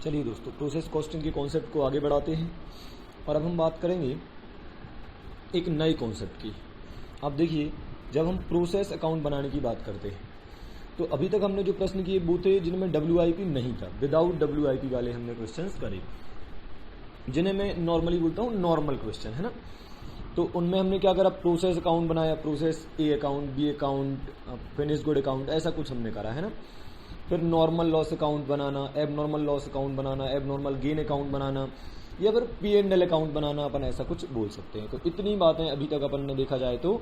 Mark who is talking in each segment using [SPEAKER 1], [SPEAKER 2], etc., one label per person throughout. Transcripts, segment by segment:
[SPEAKER 1] चलिए दोस्तों, process costing के कॉन्सेप्ट को आगे बढ़ाते हैं और अब हम बात करेंगे एक नए कॉन्सेप्ट की। अब देखिए, जब हम प्रोसेस अकाउंट बनाने की बात करते हैं तो अभी तक हमने जो प्रश्न किए वो थे जिनमें WIP नहीं था, विदाउट WIP वाले हमने क्वेश्चंस करे, जिन्हें मैं नॉर्मली बोलता हूँ नॉर्मल क्वेश्चन, है ना। तो उनमें हमने क्या करा, प्रोसेस अकाउंट बनाया, process A account, B account, finish good account, ऐसा कुछ हमने करा, है ना। फिर नॉर्मल लॉस अकाउंट बनाना, एबनॉर्मल लॉस अकाउंट बनाना, एबनॉर्मल गेन अकाउंट बनाना, या फिर P&L अकाउंट बनाना, अपन ऐसा कुछ बोल सकते हैं। तो इतनी बातें अभी तक अपन ने देखा जाए तो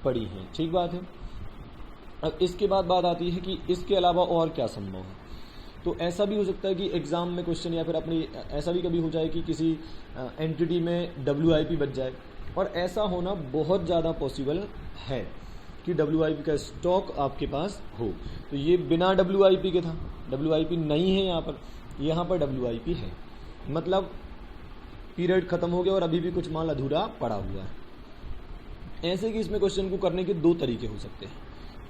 [SPEAKER 1] पढ़ी हैं, ठीक बात है। अब इसके बाद बात आती है कि इसके अलावा और क्या संभव है। तो ऐसा भी हो सकता है कि एग्जाम में क्वेश्चन, या फिर अपनी ऐसा भी कभी हो जाए कि किसी एंटिटी में WIP बच जाए, और ऐसा होना बहुत ज़्यादा पॉसिबल है कि WIP का स्टॉक आपके पास हो। तो ये बिना WIP के था, WIP नहीं है यहाँ पर WIP है, मतलब पीरियड खत्म हो गया और अभी भी कुछ माल अधूरा पड़ा हुआ है। ऐसे कि इसमें क्वेश्चन को करने के दो तरीके हो सकते हैं,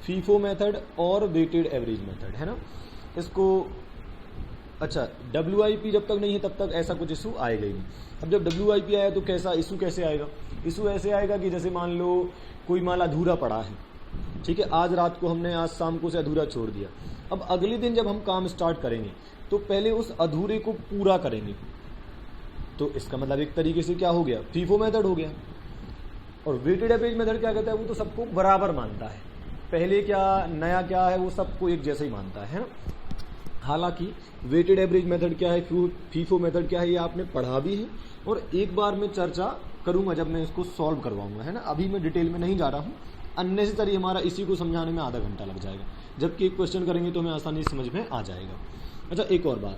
[SPEAKER 1] फीफो मेथड और वेटेड एवरेज मेथड, है ना। इसको अच्छा, WIP जब तक नहीं है तब तक ऐसा कुछ इशू आएगा ही नहीं। अब जब WIP आया तो कैसा इशू कैसे आएगा, इशू ऐसे आएगा कि जैसे मान लो कोई माल अधूरा पड़ा है, ठीक है, आज रात को हमने आज शाम को से अधूरा छोड़ दिया। अब अगले दिन जब हम काम स्टार्ट करेंगे तो पहले उस अधूरे को पूरा करेंगे। तो इसका मतलब एक तरीके से क्या हो गया, फीफो मेथड हो गया। और वेटेड एवरेज मेथड क्या कहता है, वो तो सबको बराबर मानता है, पहले क्या नया क्या है वो सबको एक जैसे ही मानता है ना। हालांकि वेटेड एवरेज मेथड क्या है, फीफो मेथड क्या है, ये आपने पढ़ा भी है और एक बार मैं चर्चा करूंगा जब मैं इसको सॉल्व करवाऊंगा, है ना। अभी मैं डिटेल में नहीं जा रहा हूँ, अननेसेसरी हमारा इसी को समझाने में आधा घंटा लग जाएगा, जबकि एक क्वेश्चन करेंगे तो हमें आसानी से समझ में आ जाएगा। अच्छा, एक और बात,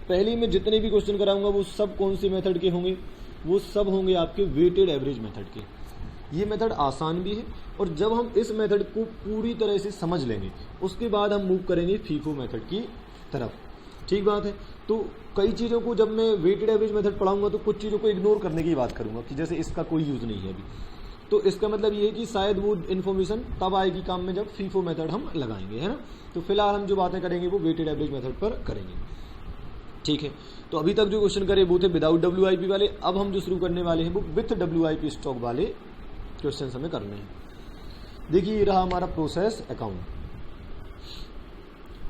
[SPEAKER 1] पहले मैं जितने भी क्वेश्चन कराऊंगा वो सब कौन से मेथड के होंगे, वो सब होंगे आपके वेटेड एवरेज मेथड के। ये मेथड आसान भी है, और जब हम इस मेथड को पूरी तरह से समझ लेंगे उसके बाद हम मूव करेंगे फीफो मेथड की तरफ, ठीक बात है। तो कई चीज़ों को जब मैं वेटेड एवरेज मेथड पढ़ाऊंगा तो कुछ चीज़ों को इग्नोर करने की बात करूंगा कि जैसे इसका कोई यूज़ नहीं है अभी। तो इसका मतलब ये है कि शायद वो इन्फॉर्मेशन तब आएगी काम में जब फीफो मेथड हम लगाएंगे, है ना। तो फिलहाल हम जो बातें करेंगे वो वेटेड एवरेज मेथड पर करेंगे, ठीक है। तो अभी तक जो क्वेश्चन करे वो थे विदाउट WIP वाले, अब हम जो शुरू करने वाले हैं वो विथ WIP स्टॉक वाले क्वेश्चन हमें करने हैं। देखिए, ये रहा हमारा प्रोसेस अकाउंट।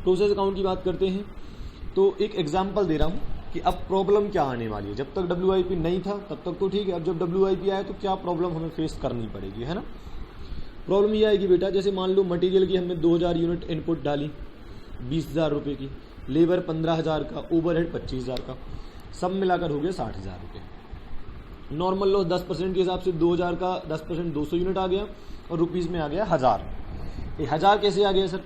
[SPEAKER 1] प्रोसेस अकाउंट की बात करते हैं तो एक एग्जांपल दे रहा हूं कि अब प्रॉब्लम क्या आने वाली है। जब तक WIP नहीं था तब तक तो ठीक है, अब जब WIP आया तो क्या प्रॉब्लम हमें फेस करनी पड़ेगी, है ना। प्रॉब्लम ये आएगी बेटा, जैसे मान लो मटेरियल की हमने 2000 यूनिट इनपुट डाली 20,000 रुपये की, लेबर 15,000 का, ओवरहेड 25,000 का, सब मिलाकर हो गया 60,000 रुपये। नॉर्मल लॉस 10% के हिसाब से 2000 का 10% 200 यूनिट आ गया और रुपीज़ में आ गया 1000। ये 1000 कैसे आ गया सर,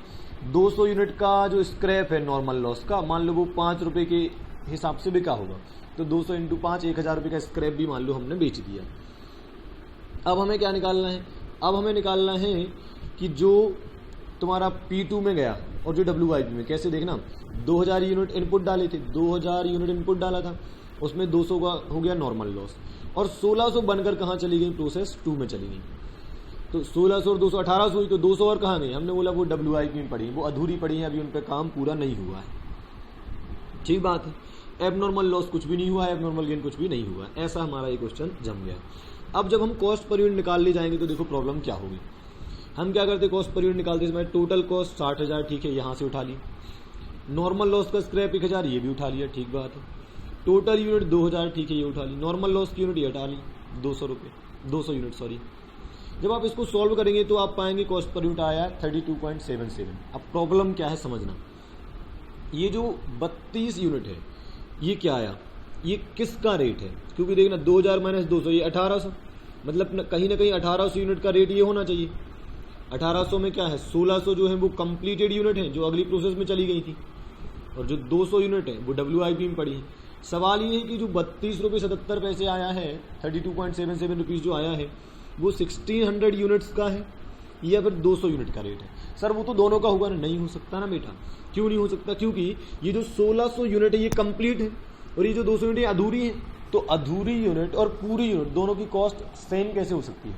[SPEAKER 1] 200 यूनिट का जो स्क्रैप है नॉर्मल लॉस का, मान लो वो 5 रुपये के हिसाब से बिका होगा, तो 200 × 5 1000 रुपये का स्क्रैप भी मान लो हमने बेच दिया। अब हमें क्या निकालना है, अब हमें निकालना है कि जो तुम्हारा P2 में गया और जो WIP में, कैसे देखना, 2000 यूनिट इनपुट डाले थे, 2000 यूनिट इनपुट डाला था, उसमें 200 का हो गया नॉर्मल लॉस, और 1600 बनकर कहाँ चली गई, प्रोसेस 2 में चली गई। तो 1600 और 200 1800 हुई, तो 200 और कहाँ गई, हमने बोला वो WIP में पड़ी, वो अधूरी पड़ी है, अभी उन पर काम पूरा नहीं हुआ है, ठीक बात है। एबनॉर्मल लॉस कुछ भी नहीं हुआ है, एबनॉर्मल गेन कुछ भी नहीं हुआ है, ऐसा हमारा ये क्वेश्चन जम गया। अब जब हम कॉस्ट पर यूनिट निकाल ले जाएंगे तो देखो प्रॉब्लम क्या होगी। हम क्या करते, कॉस्ट पर यूनिट निकालते समय टोटल कॉस्ट 60,000, ठीक है, यहाँ से उठा ली। नॉर्मल लॉस का स्क्रैप 1000, ये भी उठा लिया, ठीक बात है। टोटल यूनिट 2000, ठीक है, ये उठा ली। नॉर्मल लॉस की यूनिट ये हटा ली, 200 रुपये, 200 यूनिट सॉरी। जब आप इसको सॉल्व करेंगे तो आप पाएंगे कॉस्ट पर यूनिट आया 32.77। अब प्रॉब्लम क्या है समझना, ये जो 32 यूनिट है ये क्या आया, ये किसका रेट है, क्योंकि देखना 2000 - 200 ये 1800, मतलब कहीं ना कहीं 1800 यूनिट का रेट ये होना चाहिए। 1800 में क्या है, 1600 जो है वो कंप्लीटेड यूनिट है जो अगली प्रोसेस में चली गई थी, और जो 200 यूनिट है वो WIP में पड़ी है। सवाल ये है कि जो 32 रुपये 77 पैसे आया है, 32.77 रुपीज़ जो आया है, वो 1600 यूनिट्स का है या फिर 200 यूनिट का रेट है। सर वो तो दोनों का होगा ना, नहीं हो सकता ना बेटा। क्यों नहीं हो सकता, क्योंकि ये जो 1600 यूनिट है ये कंप्लीट है और ये जो 200 यूनिट अधूरी है, तो अधूरी यूनिट और पूरी यूनिट दोनों की कॉस्ट सेम कैसे हो सकती है।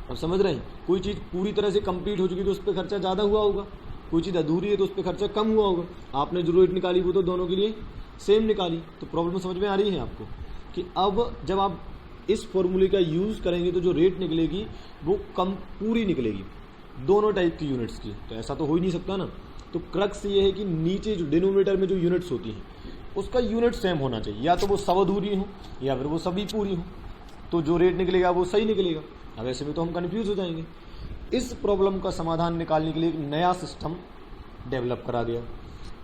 [SPEAKER 1] अब समझ रहे हैं, कोई चीज़ पूरी तरह से कंप्लीट हो चुकी तो उस पर खर्चा ज़्यादा हुआ होगा, कोई चीज़ अधूरी है तो उस पर खर्चा कम हुआ होगा। आपने जो रेट निकाली वो तो दोनों के लिए सेम निकाली। तो प्रॉब्लम समझ में आ रही है आपको कि अब जब आप इस फॉर्मूले का यूज करेंगे तो जो रेट निकलेगी वो कम पूरी निकलेगी, दोनों टाइप की यूनिट्स की। तो ऐसा तो हो ही नहीं सकता ना। तो क्रक्स ये है कि नीचे जो डिनोमिनेटर में जो यूनिट्स होती हैं उसका यूनिट सेम होना चाहिए, या तो वो सब अधूरी हो या फिर वो सभी पूरी हो, तो जो रेट निकलेगा वो सही निकलेगा। अब ऐसे में तो हम कंफ्यूज हो जाएंगे। इस प्रॉब्लम का समाधान निकालने के लिए एक नया सिस्टम डेवलप करा गया,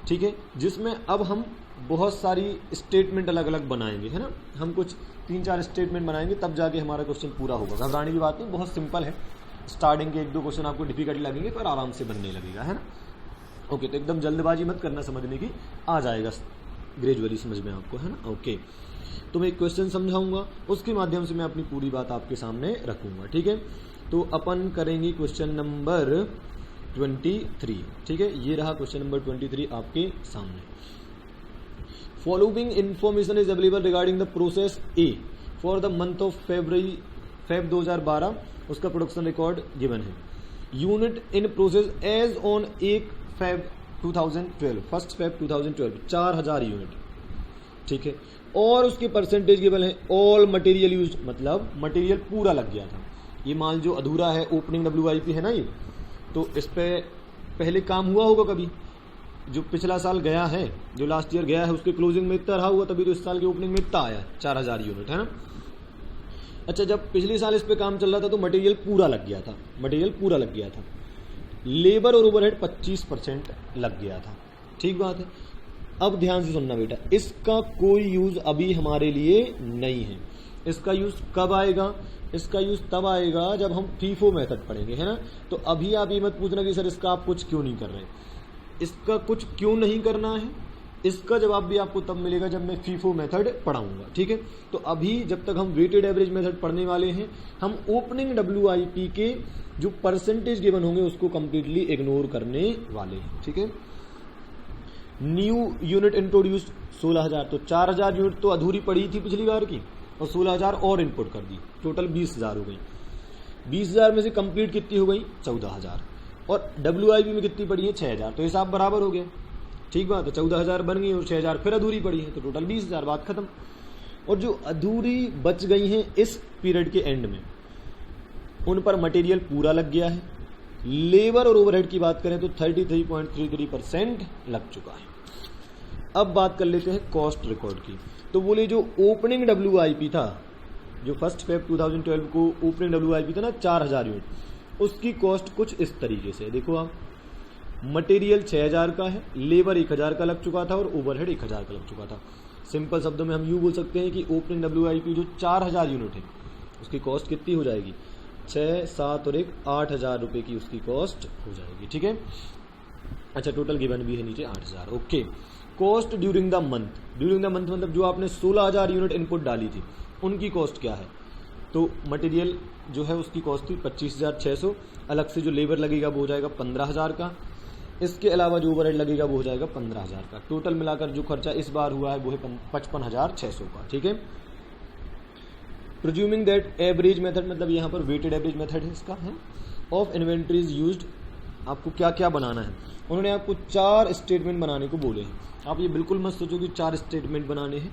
[SPEAKER 1] ठीक है, जिसमें अब हम बहुत सारी स्टेटमेंट अलग अलग बनाएंगे, है ना। हम कुछ 3-4 स्टेटमेंट बनाएंगे, तब जाके हमारा क्वेश्चन पूरा होगा। घबराने की बात नहीं, बहुत सिंपल है। स्टार्टिंग के 1-2 क्वेश्चन आपको डिफिकल्ट लगेंगे पर आराम से बनने लगेगा, है ना। ओके, तो एकदम जल्दबाजी मत करना समझने की, आ जाएगा ग्रेजुअली समझ में आपको, है ना। ओके, तो मैं एक क्वेश्चन समझाऊंगा, उसके माध्यम से मैं अपनी पूरी बात आपके सामने रखूंगा, ठीक है। तो अपन करेंगे क्वेश्चन नंबर 23, ठीक है। ये रहा क्वेश्चन नंबर 23 आपके सामने। Following information is available regarding the process A for the month of Feb 2012, उसका प्रोडक्शन रिकॉर्ड गिवन है। Unit in process as on 1 Feb 2012, 1 Feb 2012 4000 unit, ठीक है। और उसके परसेंटेज गिवन है ऑल मटेरियल यूज, मतलब मटेरियल पूरा लग गया था। ये माल जो अधूरा है ओपनिंग WIP है ना, ये तो इस पे पहले काम हुआ होगा कभी, जो पिछला साल गया है, जो लास्ट ईयर गया है, उसके क्लोजिंग में इतना रहा हुआ, तभी तो इस साल की ओपनिंग में इतना आया 4000 यूनिट, है ना। अच्छा, जब पिछले साल इस पे काम चल रहा था तो मटेरियल पूरा लग गया था, मटेरियल पूरा लग गया था। लेबर और ओवरहेड 25% लग गया था, ठीक बात है। अब ध्यान से सुनना बेटा, इसका कोई यूज अभी हमारे लिए नहीं है। इसका यूज कब आएगा? इसका यूज तब आएगा जब हम फीफो मेथड पढ़ेंगे, है ना। तो अभी आप ये मत पूछना कि सर इसका आप कुछ क्यों नहीं कर रहे। इसका कुछ क्यों नहीं करना है, इसका जवाब भी आपको तब मिलेगा जब मैं फीफो मेथड पढ़ाऊंगा, ठीक है। तो अभी जब तक हम वेटेड एवरेज मेथड पढ़ने वाले हैं, हम ओपनिंग WIP के जो परसेंटेज गिवन होंगे उसको कंप्लीटली इग्नोर करने वाले हैं, ठीक है। न्यू यूनिट इंट्रोड्यूस्ड 16000, तो 4000 यूनिट तो अधूरी पड़ी थी पिछली बार की, और 16000 और इनपुट कर दी, टोटल 20000 हो गई। 20000 में से कंप्लीट कितनी हो गई? 14000, और WIP में कितनी पड़ी है? 6000, तो हिसाब बराबर हो गया, ठीक बात है। 14000 बन गई और 6000 फिर अधूरी पड़ी है, तो टोटल 20000, बात खत्म। और जो अधूरी बच गई हैं इस पीरियड के एंड में, उन पर मटेरियल पूरा लग गया है। लेबर और ओवरहेड की बात करें तो 33.33% लग चुका है। अब बात कर लेते हैं कॉस्ट रिकॉर्ड की। तो बोले जो ओपनिंग WIP था, जो 1 फेब 2012 को ओपनिंग WIP था ना 4000 यूनिट, उसकी कॉस्ट कुछ इस तरीके से, देखो आप, मटेरियल 6000 का है, लेबर 1000 का लग चुका था और ओवरहेड 1000 का लग चुका था। सिंपल शब्दों में हम यूँ बोल सकते हैं कि ओपनिंग WIP जो 4000 यूनिट है उसकी कॉस्ट कितनी हो जाएगी? 6, 7 और 1 8000 रुपये की उसकी कॉस्ट हो जाएगी, ठीक है। अच्छा, टोटल गिवन भी है नीचे 8000, okay. Cost during the month मतलब जो आपने 16000 यूनिट इनपुट डाली थी उनकी कॉस्ट क्या है? तो मटेरियल जो है उसकी कॉस्ट थी 25600, अलग से जो लेबर लगेगा वो हो जाएगा 15000 का, इसके अलावा जो ओवरहेड लगेगा वो हो जाएगा 15000 का। टोटल मिलाकर जो खर्चा इस बार हुआ है वो है 55600 का, ठीक है। प्रिज्यूमिंग दैट एवरेज मेथड, मतलब यहाँ पर वेटेड एवरेज मेथड है इसका, है, ऑफ इन्वेंट्रीज यूज्ड, आपको क्या क्या बनाना है। उन्होंने आपको 4 स्टेटमेंट बनाने को बोले हैं। आप ये बिल्कुल मत सोचो कि 4 स्टेटमेंट बनाने हैं,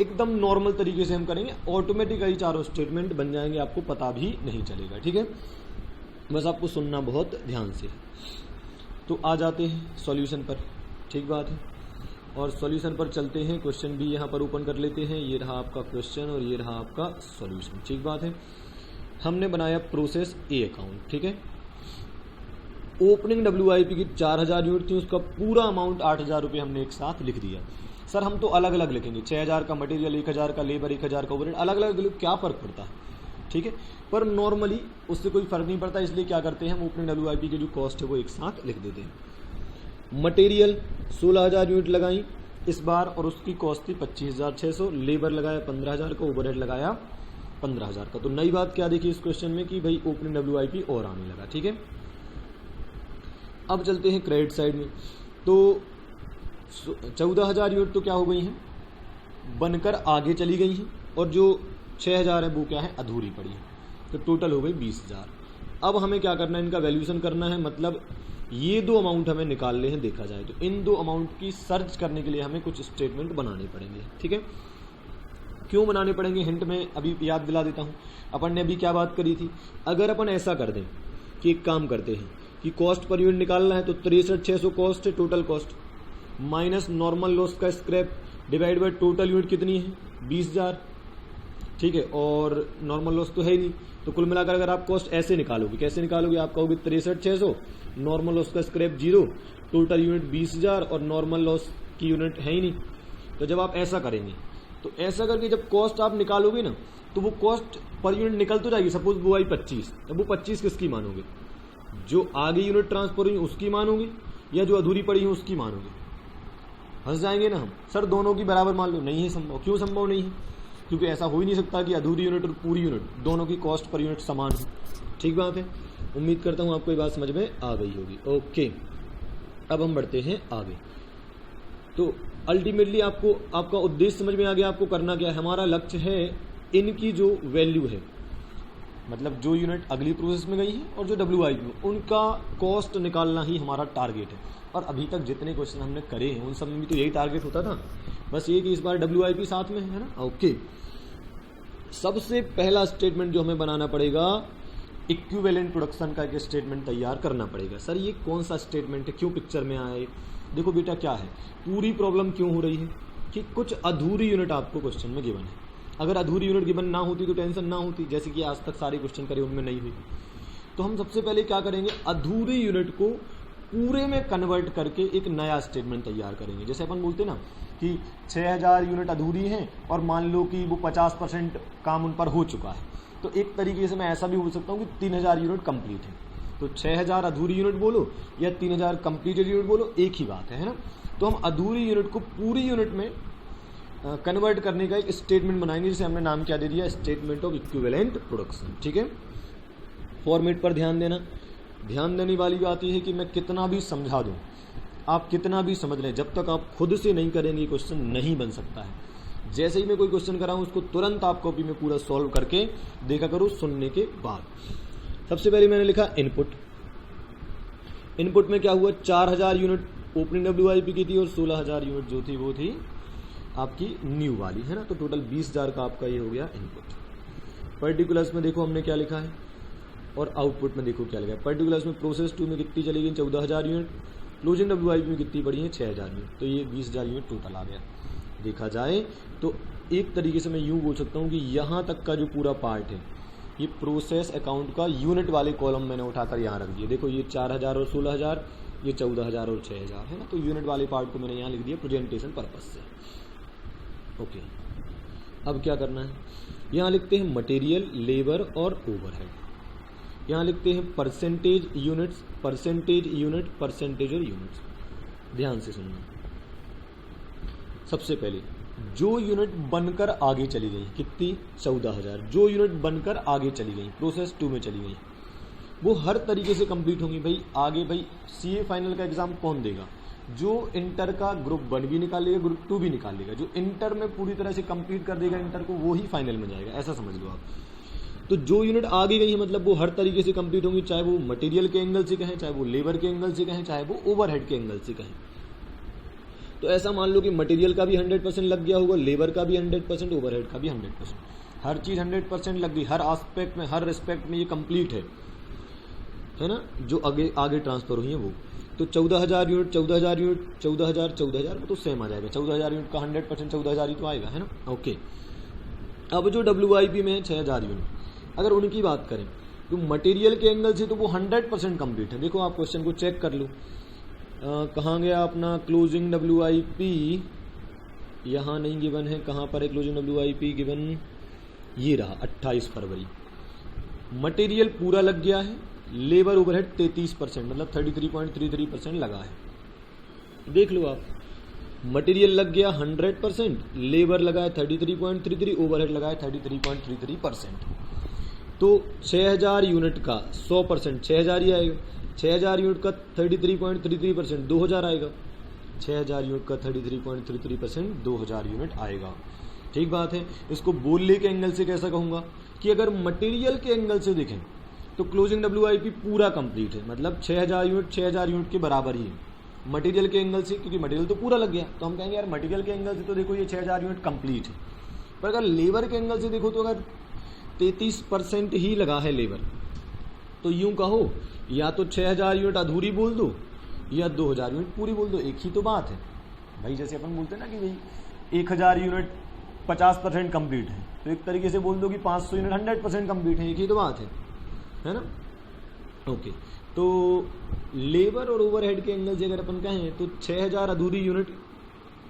[SPEAKER 1] एकदम नॉर्मल तरीके से हम करेंगे, ऑटोमेटिकली 4 स्टेटमेंट बन जाएंगे, आपको पता भी नहीं चलेगा, ठीक है। बस आपको सुनना बहुत ध्यान से। तो आ जाते हैं सॉल्यूशन पर, ठीक बात है। और सॉल्यूशन पर चलते हैं, क्वेश्चन भी यहाँ पर ओपन कर लेते हैं। ये रहा आपका क्वेश्चन और ये रहा आपका सॉल्यूशन, ठीक बात है। हमने बनाया प्रोसेस ए अकाउंट, ठीक है। ओपनिंग WIP की 4000 यूनिट थी, उसका पूरा अमाउंट 8000 रुपये हमने एक साथ लिख दिया। सर हम तो अलग अलग लिखेंगे, 6000 का मटेरियल, 1000 का लेबर, 1000 का ओवरहेड, अलग अलग क्या फ़र्क पड़ता है, ठीक है। पर नॉर्मली उससे कोई फ़र्क नहीं पड़ता, इसलिए क्या करते हैं हम ओपनिंग WIP की जो कॉस्ट है वो एक साथ लिख देते हैं। मटेरियल 16000 यूनिट लगाई इस बार और उसकी कॉस्ट थी 25600, लेबर लगाया 15000 का, ओवरहेड लगाया 15000 का। तो नई बात क्या देखी इस क्वेश्चन में कि भाई ओपनिंग WIP और आने लगा, ठीक है। अब चलते हैं क्रेडिट साइड में। तो 14000 यूनिट तो क्या हो गई हैं, बनकर आगे चली गई हैं, और जो 6000 है वो क्या है, अधूरी पड़ी है। तो टोटल हो गई 20000। अब हमें क्या करना है, इनका वैल्यूएशन करना है, मतलब ये दो अमाउंट हमें निकालने हैं देखा जाए तो। इन दो अमाउंट की सर्च करने के लिए हमें कुछ स्टेटमेंट बनाने पड़ेंगे, ठीक है। क्यों बनाने पड़ेंगे, हिंट में अभी याद दिला देता हूं। अपन ने अभी क्या बात करी थी, अगर अपन ऐसा कर दें कि एक काम करते हैं कि कॉस्ट पर यूनिट निकालना है तो 63,600 कॉस्ट है, total cost minus normal loss का scrap divide by total unit कितनी है 20,000, ठीक है। और नॉर्मल लॉस तो है ही नहीं, तो कुल मिलाकर अगर आप कॉस्ट ऐसे निकालोगे, कैसे निकालोगे, आप कहोगे 63,600, नॉर्मल लॉस का स्क्रैप 0, टोटल यूनिट 20,000 और नॉर्मल लॉस की यूनिट है ही नहीं। तो जब आप ऐसा करेंगे तो ऐसा करके जब कॉस्ट आप निकालोगे ना तो वो कॉस्ट पर यूनिट निकल तो जाएगी। सपोज वो आई 25, अब वो 25 किसकी मानोगे, जो आगे यूनिट ट्रांसफर हुई उसकी मानोगे या जो अधूरी पड़ी है उसकी मानोगे। हंस जाएंगे ना हम, सर दोनों की बराबर मान लो, नहीं है संभव। क्यों संभव नहीं है, क्योंकि ऐसा हो ही नहीं सकता कि अधूरी यूनिट और पूरी यूनिट दोनों की कॉस्ट पर यूनिट समान हो। ठीक बात है, उम्मीद करता हूं आपको ये बात समझ में आ गई होगी। ओके, अब हम बढ़ते हैं आगे। तो अल्टीमेटली आपको आपका उद्देश्य समझ में आ गया, आपको करना क्या है। हमारा लक्ष्य है इनकी जो वैल्यू है, मतलब जो यूनिट अगली प्रोसेस में गई है और जो WIP में, उनका कॉस्ट निकालना ही हमारा टारगेट है। और अभी तक जितने क्वेश्चन हमने करे हैं उन सब में भी तो यही टारगेट होता था, बस ये कि इस बार WIP साथ में है ना। ओके, सबसे पहला स्टेटमेंट जो हमें बनाना पड़ेगा, इक्विवेलेंट प्रोडक्शन का एक स्टेटमेंट तैयार करना पड़ेगा। सर ये कौन सा स्टेटमेंट है, क्यों पिक्चर में आए। देखो बेटा क्या है, पूरी प्रॉब्लम क्यों हो रही है कि कुछ अधूरी यूनिट आपको क्वेश्चन में गिवन है। अगर अधूरी यूनिट गिवन ना होती तो टेंशन ना होती, जैसे कि आज तक सारे क्वेश्चन करे उनमें नहीं हुई। तो हम सबसे पहले क्या करेंगे, अधूरी यूनिट को पूरे में कन्वर्ट करके एक नया स्टेटमेंट तैयार करेंगे। जैसे अपन बोलते ना कि 6000 यूनिट अधूरी हैं और मान लो कि वो 50% काम उन पर हो चुका है, तो एक तरीके से मैं ऐसा भी बोल सकता हूँ कि 3000 यूनिट कंप्लीट है। तो 6000 अधूरी यूनिट बोलो या 3000 कंप्लीटेड यूनिट बोलो, एक ही बात है ना। तो हम अधूरी यूनिट को पूरी यूनिट में कन्वर्ट करने का एक स्टेटमेंट बनाएंगे, जिसे हमने नाम क्या दे दिया, स्टेटमेंट ऑफ इक्विवेलेंट प्रोडक्शन। ठीक है, फॉर्मेट पर ध्यान देना। ध्यान देने वाली बात यह है कि मैं कितना भी समझा दूं, आप कितना भी समझ लें, जब तक आप खुद से नहीं करेंगे क्वेश्चन नहीं बन सकता है। जैसे ही मैं कोई क्वेश्चन कराऊं उसको तुरंत आप कॉपी में पूरा सॉल्व करके देखा करो सुनने के बाद। सबसे पहले मैंने लिखा इनपुट। इनपुट में क्या हुआ, 4000 यूनिट ओपनिंग WIP की थी और 16000 यूनिट जो थी वो थी आपकी न्यू वाली, है ना। तो टोटल 20000 का आपका ये हो गया इनपुट। पर्टिकुलर्स में देखो हमने क्या लिखा है और आउटपुट में देखो क्या लिखा है। पर्टिकुलर्स में प्रोसेस 2 में कितनी चली गई, 14000 यूनिट। क्लोजिंग WIP में कितनी पड़ी है, 6000 यूनिट। तो ये 20000 यूनिट टोटल आ गया। देखा जाए तो एक तरीके से मैं यूं बोल सकता हूं कि यहां तक का जो पूरा पार्ट है ये प्रोसेस अकाउंट का यूनिट वाले कॉलम मैंने उठाकर यहाँ रख दिया। देखो ये 4000 और 16000, ये 14000 और 6000 है ना। तो यूनिट वाले पार्ट को मैंने यहाँ लिख दिया प्रेजेंटेशन पर्पज से। ओके, अब क्या करना है, यहाँ लिखते हैं मटेरियल, लेबर और ओवरहेड। यहाँ लिखते हैं percentage units, percentage unit, percentage और यूनिट्स। ध्यान से सुनना। सबसे पहले जो यूनिट बनकर आगे चली गई, कितनी, 14000, जो यूनिट बनकर आगे चली गई, प्रोसेस 2 में चली गई, वो हर तरीके से कंप्लीट होंगी। भाई आगे भाई CA फाइनल का एग्जाम कौन देगा, जो इंटर का ग्रुप 1 भी निकालेगा, ग्रुप 2 भी निकालेगा। जो इंटर में पूरी तरह से कंप्लीट कर देगा इंटर को, वो ही फाइनल में जाएगा, ऐसा समझ लो आप। तो जो यूनिट आगे गई है मतलब वो हर तरीके से कंप्लीट होंगी, चाहे वो मटेरियल के एंगल से कहें, चाहे वो लेबर के एंगल से कहें, चाहे वो ओवरहेड के एंगल से कहें। तो ऐसा मान लो कि मटेरियल का भी 100% लग गया होगा, लेबर का भी 100%, ओवरहेड का भी 100%, हर चीज 100% लग गई, हर एस्पेक्ट में, हर रिस्पेक्ट में ये कंप्लीट है ना। जो आगे ट्रांसफर हुई है वो। तो 14000 यूनिट, 14000 यूनिट, 14000 वो तो सेम आ जाएगा। 14000 यूनिट का 100% 14000 ही तो आएगा, है ना। ओके, अब जो WIP में है 6000 यूनिट, अगर उनकी बात करें तो मटेरियल के एंगल से तो वो 100% कंप्लीट है। देखो आप क्वेश्चन को चेक कर लो, कहाँ गया अपना क्लोजिंग WIP, यहाँ नहीं गिवन है, कहाँ पर है क्लोजिंग WIP गिवन, ये रहा 28 फरवरी। मटेरियल पूरा लग गया है, लेबर ओवरहेड 33% मतलब 33.33% लगा है। देख लो आप, मटेरियल लग गया 100%, लेबर लगा है 33.33, ओवरहेड लगा है 33.33%। तो 6000 यूनिट का 100% 6000 ही आएगा। 6000 यूनिट का 33.33% 2000 आएगा। 6000 यूनिट का 33.33% 2000 यूनिट आएगा। ठीक बात है। इसको बोलने के एंगल से कैसा कहूंगा कि अगर मटेरियल के एंगल से देखें तो क्लोजिंग WIP पूरा कंप्लीट है, मतलब 6000 यूनिट के बराबर ही है। मटेरियल के एंगल से, क्योंकि मटेरियल तो पूरा लग गया, तो हम कहेंगे यार मटेरियल के एंगल से तो देखो ये 6000 यूनिट कंप्लीट है। पर अगर लेबर के एंगल से देखो तो अगर 33% ही लगा है लेबर, तो यूं कहो या तो 6000 यूनिट अधूरी बोल दो या 2000 यूनिट पूरी बोल दो, एक ही तो बात है भाई। जैसे अपन बोलते हैं ना कि भाई 1000 यूनिट 50% कंप्लीट है, तो एक तरीके से बोल दो कि 500 यूनिट 100% कंप्लीट है, एक ही तो बात है ना। ओके, तो लेबर और ओवरहेड के एंगल से अगर अपन कहें तो 6000 अधूरी यूनिट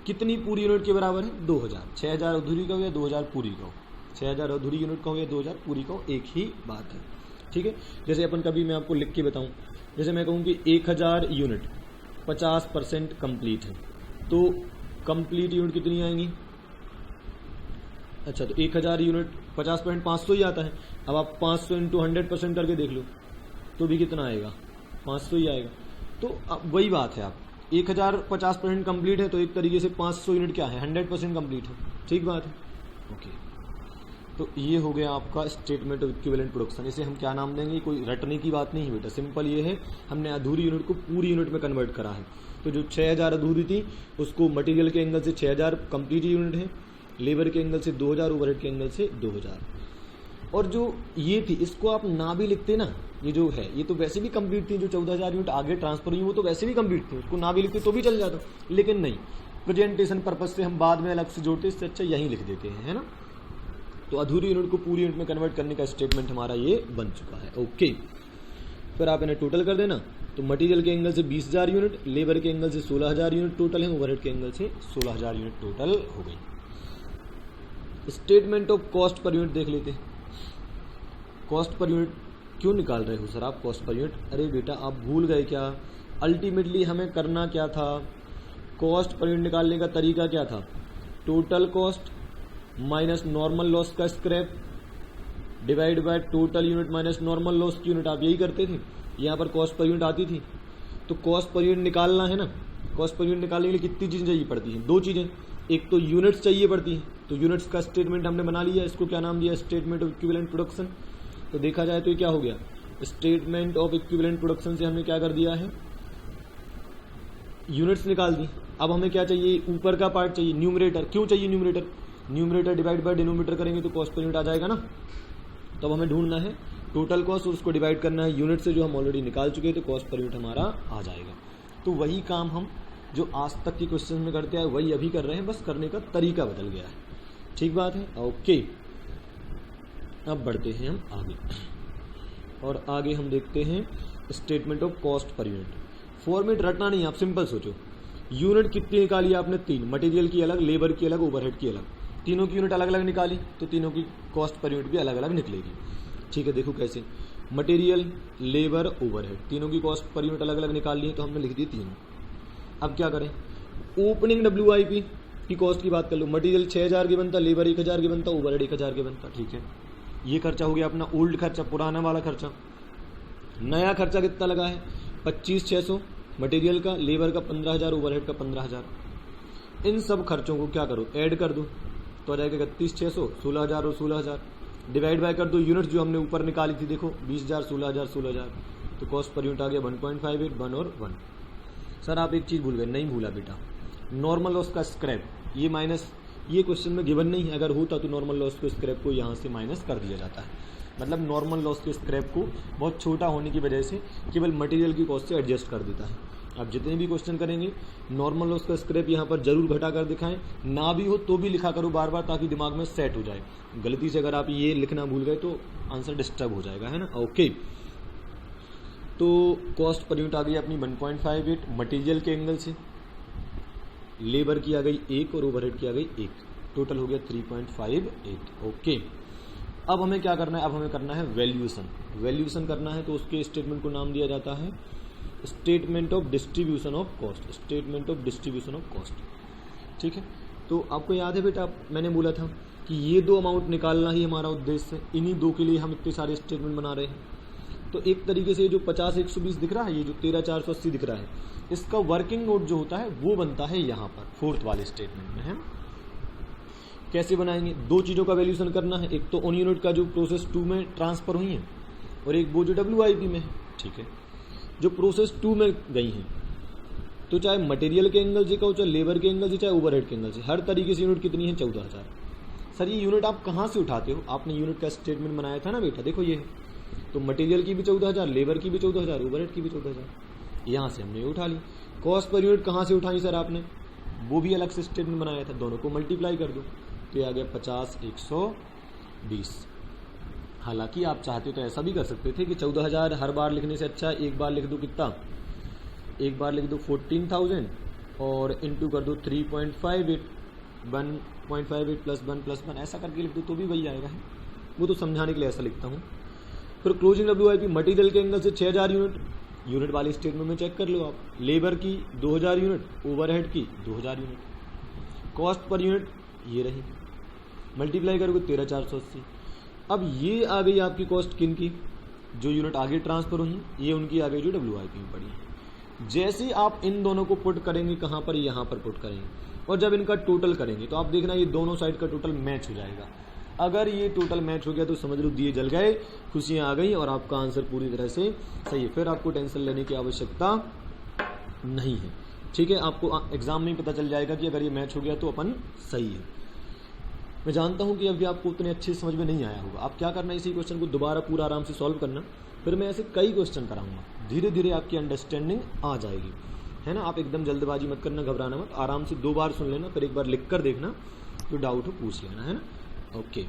[SPEAKER 1] कितनी पूरी यूनिट के बराबर है? 2000। 6000 अधूरी का हो या 2000 पूरी का हो, 6000 अधूरी यूनिट का हो या 2000 पूरी का हो, एक ही बात है, ठीक है। जैसे अपन कभी मैं आपको लिख के बताऊं, जैसे मैं कहूं कि 1000 यूनिट 50% कंप्लीट है, तो कंप्लीट यूनिट कितनी आएंगी? अच्छा, तो 1000 यूनिट 50% 500 ही आता है। अब आप 500 इंटू 100% करके देख लो तो भी कितना आएगा? 500 ही आएगा। तो अब वही बात है, आप 1000 50% कंप्लीट है, तो एक तरीके से 500 यूनिट क्या है? 100% कंप्लीट है, ठीक बात है। ओके, तो ये हो गया आपका स्टेटमेंट ऑफ इक्विवेलेंट प्रोडक्शन। इसे हम क्या नाम देंगे? कोई रटने की बात नहीं है बेटा, सिंपल ये है, हमने अधूरी यूनिट को पूरी यूनिट में कन्वर्ट करा है। तो जो 6000 अधूरी थी उसको मटेरियल के एंगल से 6000 कंप्लीट यूनिट है, लेबर के एंगल से 2000, ओवरहेड के एंगल से 2000। और जो ये थी इसको आप ना भी लिखते ना, ये जो है ये तो वैसे भी कंप्लीट थी, जो 14000 यूनिट आगे ट्रांसफर हुई वो तो वैसे भी कंप्लीट थी, उसको ना भी लिखते तो भी चल जाता, लेकिन नहीं, प्रेजेंटेशन पर्पज से हम बाद में अलग से जोड़ते, इससे अच्छा यहीं लिख देते हैं, है ना। तो अधूरी यूनिट को पूरी यूनिट में कन्वर्ट करने का स्टेटमेंट हमारा ये बन चुका है। ओके, फिर आप इन्हें टोटल कर देना। तो मटेरियल के एंगल से 20000 यूनिट, लेबर के एंगल से 16000 यूनिट टोटल है, ओवरहेड के एंगल से 16000 यूनिट टोटल हो गई। Statement of cost per unit देख लेते हैं। कॉस्ट पर यूनिट क्यों निकाल रहे हो सर आप कॉस्ट पर यूनिट? अरे बेटा आप भूल गए क्या? अल्टीमेटली हमें करना क्या था? कॉस्ट पर यूनिट निकालने का तरीका क्या था? Total cost minus normal loss का scrap divide by total unit minus normal loss की यूनिट, आप यही करते थे। यहाँ पर कॉस्ट पर यूनिट आती थी, तो कॉस्ट पर यूनिट निकालना है ना। कॉस्ट पर यूनिट निकालने के लिए कितनी चीजें चाहिए पड़ती हैं? 2 चीजें, एक तो यूनिट्स चाहिए पड़ती हैं, तो यूनिट्स का स्टेटमेंट हमने बना लिया, इसको क्या नाम दिया? Statement of equivalent production. तो देखा जाए तो ये क्या हो गया? स्टेटमेंट ऑफ इक्विवेलेंट प्रोडक्शन से हमने क्या कर दिया है? यूनिट्स निकाल दी। अब हमें क्या चाहिए? ऊपर का पार्ट चाहिए, न्यूमरेटर। क्यों चाहिए numerator? Numerator divide by denominator करेंगे तो कॉस्ट पर यूनिट आ जाएगा ना। तब हमें ढूंढना है टोटल कॉस्ट और उसको डिवाइड करना है यूनिट से, जो हम ऑलरेडी निकाल चुके हैं, तो कॉस्ट पर यूनिट हमारा आ जाएगा। तो वही काम हम जो आज तक के क्वेश्चन में करते हैं वही अभी कर रहे हैं, बस करने का तरीका बदल गया है, ठीक बात है। ओके, अब बढ़ते हैं हम आगे, और आगे हम देखते हैं statement of cost per unit. Format रटना नहीं, आप सिंपल सोचो। यूनिट कितनी निकाली आपने? 3, मटेरियल की अलग, लेबर की अलग, ओवरहेड की अलग। तीनों की यूनिट अलग अलग निकाली, तो तीनों की कॉस्ट पर यूनिट भी अलग अलग निकलेगी, ठीक है। देखो कैसे, मटेरियल, लेबर, ओवरहेड, तीनों की कॉस्ट पर यूनिट अलग अलग निकाल ली है, तो हमने लिख दी 3। अब क्या करें? ओपनिंग WIP की कॉस्ट की बात कर लो। मटेरियल 6000 के बनता, लेबर 1000 के बनता, ओवरहेड 1000 के बनता, ठीक है। ये खर्चा हो गया अपना ओल्ड खर्चा, पुराना वाला खर्चा। नया खर्चा कितना लगा है? 25600 मटेरियल का, लेबर का 15000, ओवरहेड का 15000। इन सब खर्चों को क्या करो? ऐड कर दो, तो आ जाएगा 36600, 16000 और 16000। डिवाइड बाय कर दो यूनिट जो हमने ऊपर निकाली थी, देखो 20000, 16000, 16000, तो कॉस्ट पर यूनिट आ गया 1.58, 1 और 1। सर आप एक चीज भूल गए। नहीं भूला बेटा, नॉर्मल लॉस का स्क्रैप, ये माइनस, ये क्वेश्चन में गिवन नहीं है। अगर होता तो नॉर्मल लॉस के स्क्रैप को यहाँ से माइनस कर दिया जाता है। मतलब नॉर्मल लॉस के स्क्रैप को बहुत छोटा होने की वजह से केवल मटेरियल की कॉस्ट से एडजस्ट कर देता है। आप जितने भी क्वेश्चन करेंगे नॉर्मल लॉस का स्क्रैप यहाँ पर जरूर घटा कर दिखाएं, ना भी हो तो भी लिखा करो बार बार, ताकि दिमाग में सेट हो जाए। गलती से अगर आप ये लिखना भूल गए तो आंसर डिस्टर्ब हो जाएगा, है ना। ओके, तो कॉस्ट पर यूनिट आ गई अपनी 1.58 मटेरियल के एंगल से, लेबर की आ गई 1 और ओवरहेड की आ गई 1, टोटल हो गया 3.58। ओके, अब हमें क्या करना है? अब हमें करना है वैल्यूएशन। वैल्यूएशन करना है तो उसके स्टेटमेंट को नाम दिया जाता है statement of distribution of cost. Statement of distribution of cost, ठीक है। तो आपको याद है बेटा, मैंने बोला था कि ये 2 अमाउंट निकालना ही हमारा उद्देश्य है। इन्हीं 2 के लिए हम इतने सारे स्टेटमेंट बना रहे हैं। तो एक तरीके से जो 50-120 दिख रहा है, ये जो 13,480 दिख रहा है, इसका वर्किंग नोट जो होता है वो बनता है यहाँ पर 4th वाले स्टेटमेंट में, है। कैसे बनाएंगे? 2 चीज़ों का वैल्यूएशन करना है। एक तो ऑन यूनिट का जो प्रोसेस 2 में ट्रांसफर हुई है और एक वो जो WIP में है, ठीक है। जो प्रोसेस 2 में गई हैं, तो चाहे मटेरियल के एंगल से कहो, चाहे लेबर के एंगल से, चाहे ओवरहेड के एंगल से, हर तरीके से यूनिट कितनी है 14,000। सर ये यूनिट आप कहाँ से उठाते हो? आपने यूनिट का स्टेटमेंट बनाया था ना बेटा, देखो ये है। तो मटेरियल की भी 14,000, लेबर की भी 14,000, ओवरहेड की भी 14,000, यहाँ से हमने उठा ली। कॉस्ट पर यूनिट कहाँ से उठाई सर आपने? वो भी अलग से स्टेटमेंट बनाया था, दोनों को मल्टीप्लाई कर दो तो ये आ गया 50 120। हालांकि आप चाहते तो ऐसा भी कर सकते थे कि 14,000 हर बार लिखने से अच्छा एक बार लिख दो कितना, एक बार लिख दो 14,000 और इंटू कर दो 3.58, 1.58 प्लस 1 प्लस 1 ऐसा करके लिख दो तो भी वही आएगा। वो तो समझाने के लिए ऐसा लिखता हूँ। फिर क्लोजिंग WIP मटेरियल के एंगल से 6,000 यूनिट, यूनिट वाले स्टेटमेंट में चेक कर लो आप। लेबर की 2,000 यूनिट, ओवरहेड की 2,000 यूनिट, कॉस्ट पर यूनिट ये रही, मल्टीप्लाई करोगे 13,480। अब ये आ गई आपकी कॉस्ट किन की? जो यूनिट आगे ट्रांसफर हुई, ये उनकी आ गई जो WIP में पड़ी है। जैसे आप इन दोनों को पुट करेंगे कहाँ पर? यहाँ पर पुट करेंगे, और जब इनका टोटल करेंगे तो आप देखना ये दोनों साइड का टोटल मैच हो जाएगा। अगर ये टोटल मैच हो गया तो समझ लो दिए जल गए, खुशियाँ आ गई और आपका आंसर पूरी तरह से सही है। फिर आपको टेंशन लेने की आवश्यकता नहीं है, ठीक है। आपको एग्जाम में ही पता चल जाएगा कि अगर ये मैच हो गया तो अपन सही है। मैं जानता हूं कि अभी आपको उतने अच्छे समझ में नहीं आया होगा। आप क्या करना है, इसी क्वेश्चन को दोबारा पूरा आराम से सॉल्व करना, फिर मैं ऐसे कई क्वेश्चन कराऊंगा, धीरे धीरे आपकी अंडरस्टैंडिंग आ जाएगी, है ना। आप एकदम जल्दबाजी मत करना, घबराना मत, आराम से 2 बार सुन लेना, फिर एक बार लिख कर देखना, तो डाउट हो पूछ लेना, है ना। ओके।